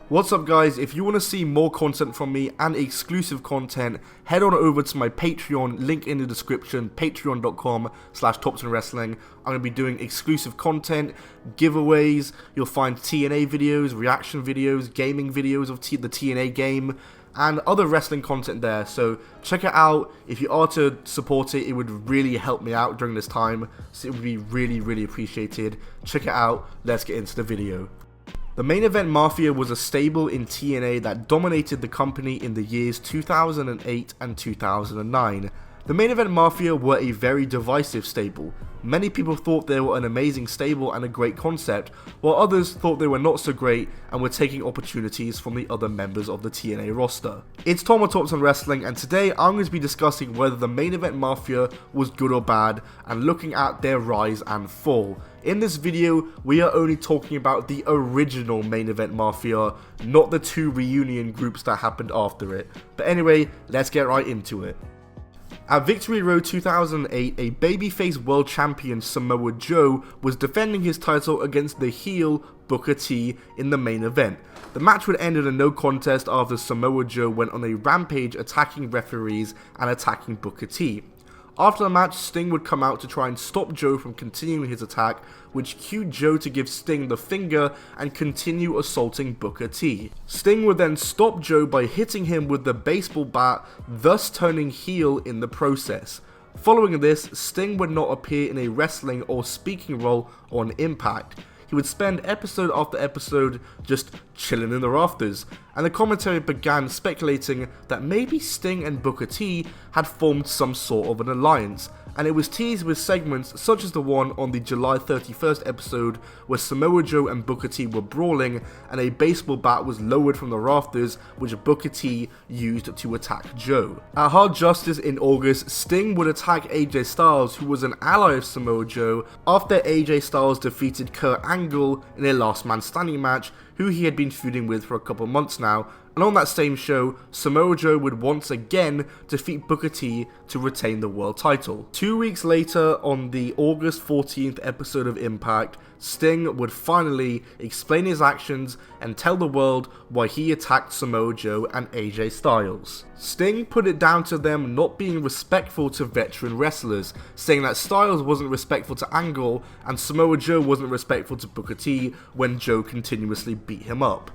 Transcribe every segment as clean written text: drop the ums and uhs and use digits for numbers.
What's up guys, if you want to see more content from me and exclusive content, head on over to my Patreon, link in the description, patreon.com/ToptonWrestling. I'm going to be doing exclusive content, giveaways, you'll find TNA videos, reaction videos, gaming videos of the TNA game, and other wrestling content there, so check it out. If you are to support it, it would really help me out during this time, so it would be really appreciated. Check it out, let's get into the video. The Main Event Mafia was a stable in TNA that dominated the company in the years 2008 and 2009. The Main Event Mafia were a very divisive stable. Many people thought they were an amazing stable and a great concept, while others thought they were not so great and were taking opportunities from the other members of the TNA roster. It's Tom with Topton Wrestling, and today I'm going to be discussing whether the Main Event Mafia was good or bad and looking at their rise and fall. In this video, we are only talking about the original Main Event Mafia, not the two reunion groups that happened after it. But anyway, let's get right into it. At Victory Road 2008, a babyface world champion Samoa Joe was defending his title against the heel Booker T in the main event. The match would end in a no contest after Samoa Joe went on a rampage attacking referees and attacking Booker T. After the match, Sting would come out to try and stop Joe from continuing his attack, which cued Joe to give Sting the finger and continue assaulting Booker T. Sting would then stop Joe by hitting him with the baseball bat, thus turning heel in the process. Following this, Sting would not appear in a wrestling or speaking role on Impact. He would spend episode after episode just chilling in the rafters, and the commentary began speculating that maybe Sting and Booker T had formed some sort of an alliance, and it was teased with segments such as the one on the July 31st episode where Samoa Joe and Booker T were brawling and a baseball bat was lowered from the rafters which Booker T used to attack Joe. At Hard Justice in August, Sting would attack AJ Styles, who was an ally of Samoa Joe, after AJ Styles defeated Kurt Angle in a last man standing match, who he had been feuding with for a couple months now. And on that same show, Samoa Joe would once again defeat Booker T to retain the world title. 2 weeks later, on the August 14th episode of Impact, Sting would finally explain his actions and tell the world why he attacked Samoa Joe and AJ Styles. Sting put it down to them not being respectful to veteran wrestlers, saying that Styles wasn't respectful to Angle and Samoa Joe wasn't respectful to Booker T when Joe continuously beat him up.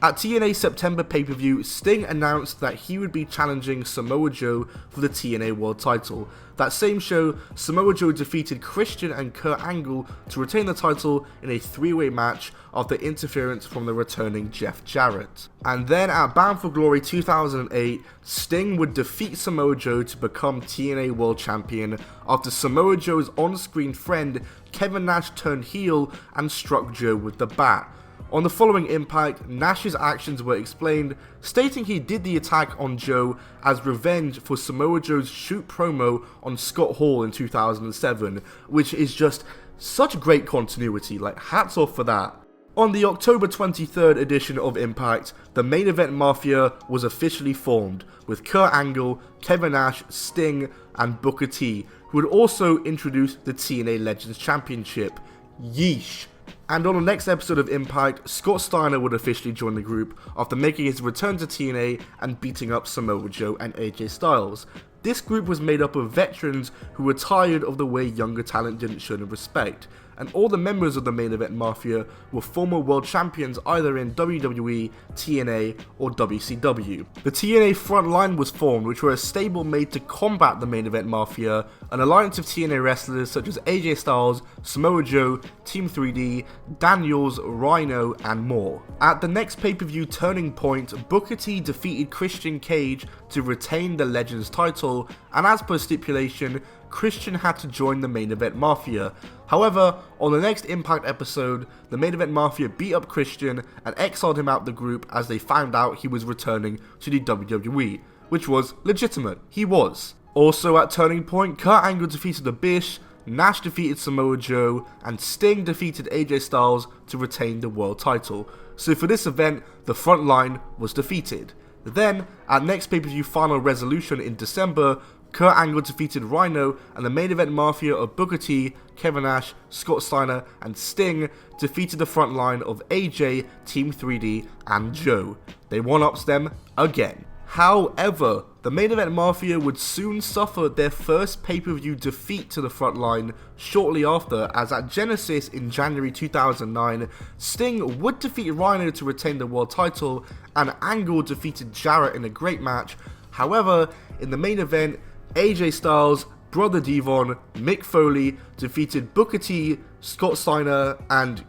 At TNA September pay-per-view, Sting announced that he would be challenging Samoa Joe for the TNA World title. That same show, Samoa Joe defeated Christian and Kurt Angle to retain the title in a three-way match after interference from the returning Jeff Jarrett. And then at Bound for Glory 2008, Sting would defeat Samoa Joe to become TNA World Champion after Samoa Joe's on-screen friend Kevin Nash turned heel and struck Joe with the bat. On the following Impact, Nash's actions were explained, stating he did the attack on Joe as revenge for Samoa Joe's shoot promo on Scott Hall in 2007, which is just such great continuity, like hats off for that. On the October 23rd edition of Impact, the Main Event Mafia was officially formed, with Kurt Angle, Kevin Nash, Sting, and Booker T, who would also introduce the TNA Legends Championship. Yeesh. And on the next episode of Impact, Scott Steiner would officially join the group after making his return to TNA and beating up Samoa Joe and AJ Styles. This group was made up of veterans who were tired of the way younger talent didn't show them respect, and all the members of the Main Event Mafia were former world champions either in WWE, TNA, or WCW. The TNA Frontline was formed, which were a stable made to combat the Main Event Mafia, an alliance of TNA wrestlers such as AJ Styles, Samoa Joe, Team 3D, Daniels, Rhino, and more. At the next pay-per-view Turning Point, Booker T defeated Christian Cage to retain the Legends title, and as per stipulation, Christian had to join the Main Event Mafia. However, on the next Impact episode, the Main Event Mafia beat up Christian and exiled him out the group as they found out he was returning to the WWE, which was legitimate. He was. Also at Turning Point, Kurt Angle defeated Abyss, Nash defeated Samoa Joe, and Sting defeated AJ Styles to retain the world title. So for this event, the Frontline was defeated. Then, at next pay-per-view Final Resolution in December, Kurt Angle defeated Rhino, and the Main Event Mafia of Booker T, Kevin Nash, Scott Steiner, and Sting defeated the front line of AJ, Team 3D, and Joe. They one-ups them again. However, the Main Event Mafia would soon suffer their first pay-per-view defeat to the frontline shortly after, as at Genesis in January 2009, Sting would defeat Rhino to retain the world title, and Angle defeated Jarrett in a great match. However, in the main event, AJ Styles, Brother Devon, Mick Foley defeated Booker T, Scott Steiner, and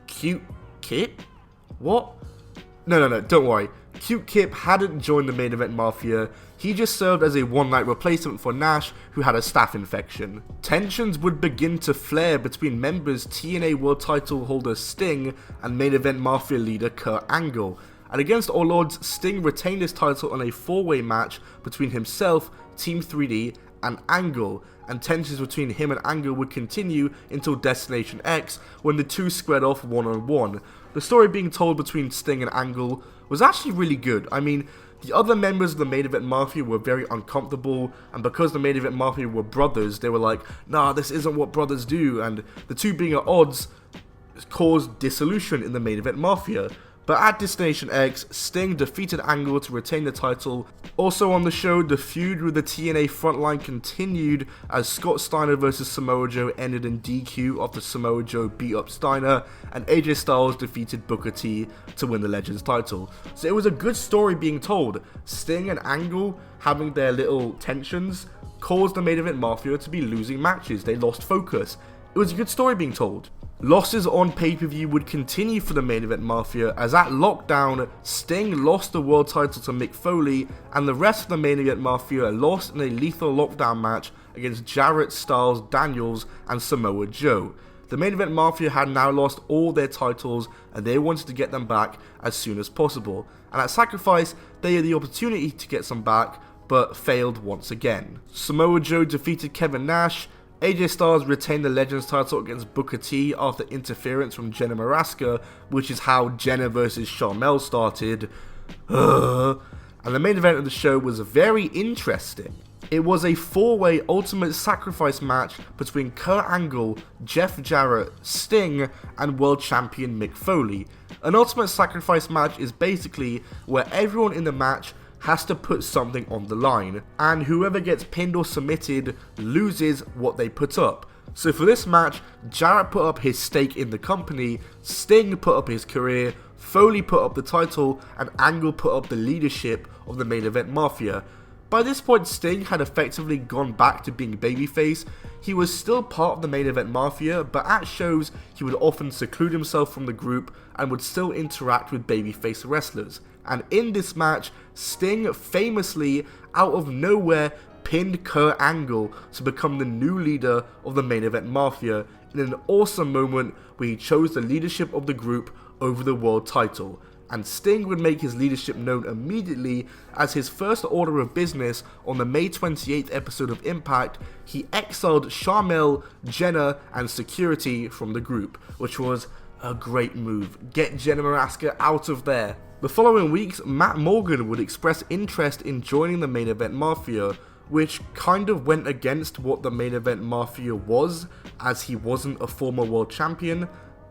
Cute Kip? What? No, don't worry. Cute Kip hadn't joined the Main Event Mafia, he just served as a one-night replacement for Nash, who had a staph infection. Tensions would begin to flare between members TNA World Title holder Sting and Main Event Mafia leader Kurt Angle, and against all odds, Sting retained his title on a four-way match between himself, Team 3D, and Angle, and tensions between him and Angle would continue until Destination X, when the two squared off one-on-one. The story being told between Sting and Angle was actually really good. I mean, the other members of the Main Event Mafia were very uncomfortable, and because the Main Event Mafia were brothers, they were like, nah, this isn't what brothers do, and the two being at odds caused dissolution in the Main Event Mafia. But at Destination X, Sting defeated Angle to retain the title. Also on the show, the feud with the TNA frontline continued as Scott Steiner vs Samoa Joe ended in DQ after Samoa Joe beat up Steiner, and AJ Styles defeated Booker T to win the Legends title. So it was a good story being told. Sting and Angle having their little tensions caused the Main Event Mafia to be losing matches. They lost focus. It was a good story being told. Losses on pay-per-view would continue for the Main Event Mafia, as at Lockdown, Sting lost the world title to Mick Foley, and the rest of the Main Event Mafia lost in a lethal Lockdown match against Jarrett, Styles, Daniels, and Samoa Joe. The Main Event Mafia had now lost all their titles, and they wanted to get them back as soon as possible. And at Sacrifice, they had the opportunity to get some back, but failed once again. Samoa Joe defeated Kevin Nash. AJ Styles retained the Legends title against Booker T after interference from Jenna Maraska, which is how Jenna vs Sharmell started. And the main event of the show was very interesting. It was a four-way Ultimate Sacrifice match between Kurt Angle, Jeff Jarrett, Sting, and World Champion Mick Foley. An Ultimate Sacrifice match is basically where everyone in the match has to put something on the line, and whoever gets pinned or submitted loses what they put up. So for this match, Jarrett put up his stake in the company, Sting put up his career, Foley put up the title, and Angle put up the leadership of the Main Event Mafia. By this point, Sting had effectively gone back to being babyface. He was still part of the Main Event Mafia, but at shows he would often seclude himself from the group and would still interact with babyface wrestlers. And in this match, Sting famously, out of nowhere, pinned Kurt Angle to become the new leader of the Main Event Mafia in an awesome moment where he chose the leadership of the group over the world title. And Sting would make his leadership known immediately, as his first order of business on the May 28th episode of Impact, he exiled Sharmell, Jenna, and security from the group, which was a great move. Get Jenna Maraska out of there. The following weeks, Matt Morgan would express interest in joining the Main Event Mafia, which kind of went against what the Main Event Mafia was, as he wasn't a former world champion.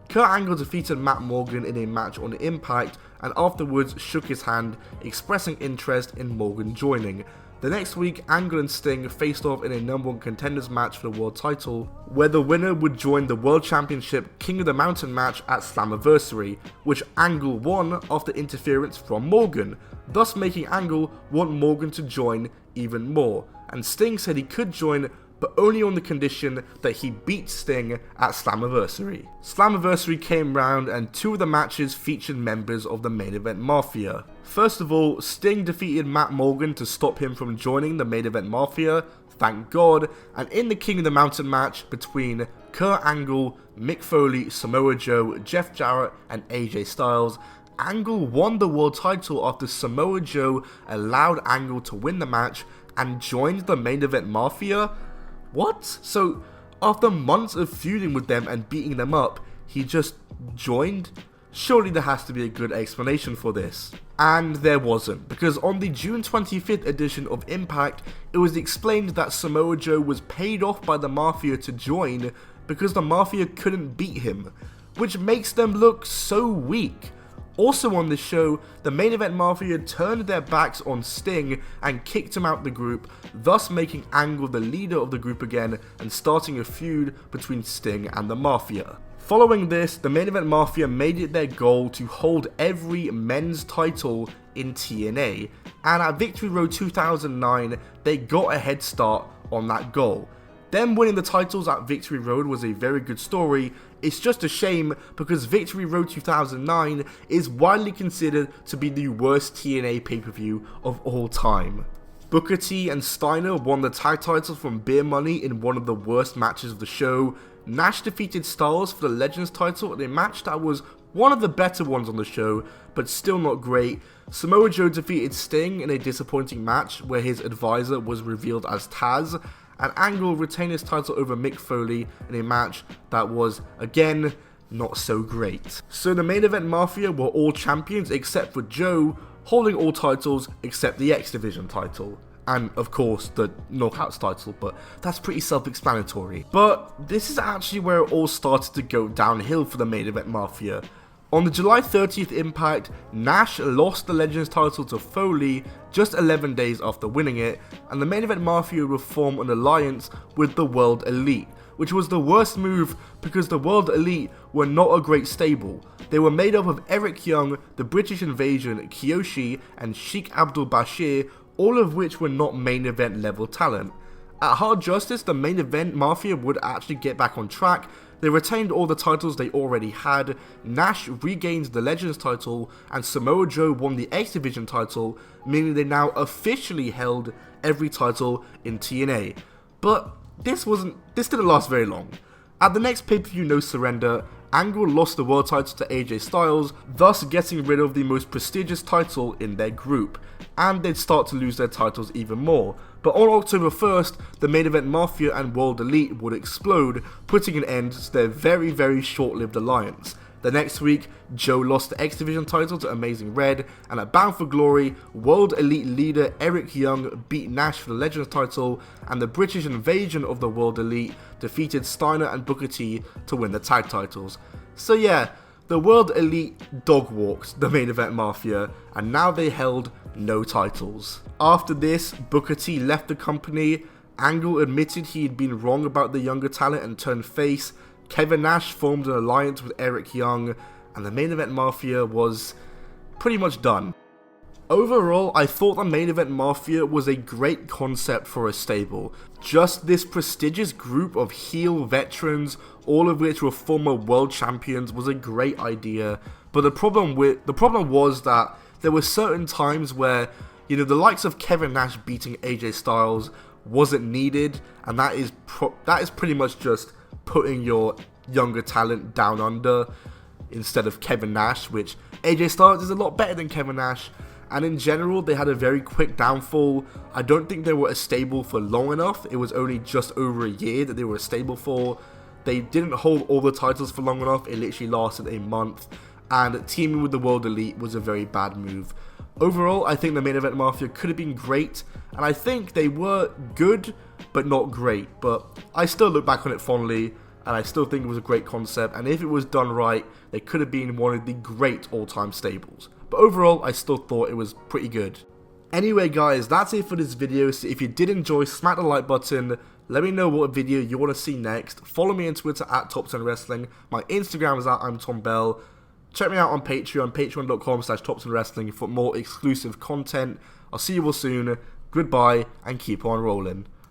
Kurt Angle defeated Matt Morgan in a match on Impact, and afterwards shook his hand, expressing interest in Morgan joining. The next week, Angle and Sting faced off in a number 1 contenders match for the world title, where the winner would join the World Championship King of the Mountain match at Slammiversary, which Angle won after interference from Morgan, thus making Angle want Morgan to join even more, and Sting said he could join, but only on the condition that he beat Sting at Slammiversary. Slammiversary came round, and 2 of the matches featured members of the Main Event Mafia. First of all, Sting defeated Matt Morgan to stop him from joining the Main Event Mafia, thank God, and in the King of the Mountain match between Kurt Angle, Mick Foley, Samoa Joe, Jeff Jarrett, and AJ Styles, Angle won the world title after Samoa Joe allowed Angle to win the match and joined the Main Event Mafia? What? So, after months of feuding with them and beating them up, he just joined? Surely there has to be a good explanation for this. And there wasn't, because on the June 25th edition of Impact, it was explained that Samoa Joe was paid off by the Mafia to join because the Mafia couldn't beat him, which makes them look so weak. Also on this show, the Main Event Mafia turned their backs on Sting and kicked him out the group, thus making Angle the leader of the group again and starting a feud between Sting and the Mafia. Following this, the Main Event Mafia made it their goal to hold every men's title in TNA, and at Victory Road 2009, they got a head start on that goal. Them winning the titles at Victory Road was a very good story. It's just a shame because Victory Road 2009 is widely considered to be the worst TNA pay-per-view of all time. Booker T and Steiner won the tag titles from Beer Money in one of the worst matches of the show. Nash defeated Styles for the Legends title in a match that was one of the better ones on the show, but still not great. Samoa Joe defeated Sting in a disappointing match where his advisor was revealed as Taz, and Angle retained his title over Mick Foley in a match that was, again, not so great. So the Main Event Mafia were all champions except for Joe, holding all titles except the X Division title. And of course the Knockouts title, but that's pretty self-explanatory. But this is actually where it all started to go downhill for the Main Event Mafia. On the July 30th Impact, Nash lost the Legends title to Foley just 11 days after winning it, and the Main Event Mafia would form an alliance with the World Elite, which was the worst move because the World Elite were not a great stable. They were made up of Eric Young, the British Invasion, Kiyoshi, and Sheikh Abdul Bashir, all of which were not main event level talent. At Hard Justice, the Main Event Mafia would actually get back on track. They retained all the titles they already had, Nash regained the Legends title, and Samoa Joe won the X Division title, meaning they now officially held every title in TNA. But this didn't last very long. At the next pay-per-view No Surrender, Angle lost the world title to AJ Styles, thus getting rid of the most prestigious title in their group, and they'd start to lose their titles even more. But on October 1st, the Main Event Mafia and World Elite would explode, putting an end to their very, very short-lived alliance. The next week, Joe lost the X Division title to Amazing Red, and at Bound for Glory, World Elite leader Eric Young beat Nash for the Legends title, and the British Invasion of the World Elite defeated Steiner and Booker T to win the tag titles. So yeah, the World Elite dog walked the Main Event Mafia, and now they held no titles. After this, Booker T left the company, Angle admitted he had been wrong about the younger talent and turned face, Kevin Nash formed an alliance with Eric Young, and the Main Event Mafia was pretty much done. Overall, I thought the Main Event Mafia was a great concept for a stable. Just this prestigious group of heel veterans, all of which were former world champions, was a great idea. But the problem was that there were certain times where, the likes of Kevin Nash beating AJ Styles wasn't needed, and that is pretty much just putting your younger talent down under instead of Kevin Nash, which AJ Styles is a lot better than Kevin Nash. And in general, they had a very quick downfall. I don't think they were a stable for long enough. It was only just over a year that they were a stable for. They didn't hold all the titles for long enough. It literally lasted a month. And teaming with the World Elite was a very bad move. Overall, I think the Main Event Mafia could have been great. And I think they were good, but not great. But I still look back on it fondly. And I still think it was a great concept. And if it was done right, they could have been one of the great all-time stables. But overall, I still thought it was pretty good. Anyway guys, that's it for this video. So if you did enjoy, smack the like button. Let me know what video you want to see next. Follow me on Twitter at Top10Wrestling. My Instagram is at I'm Tom Bell. Check me out on Patreon, patreon.com/Top10Wrestling for more exclusive content. I'll see you all soon. Goodbye and keep on rolling.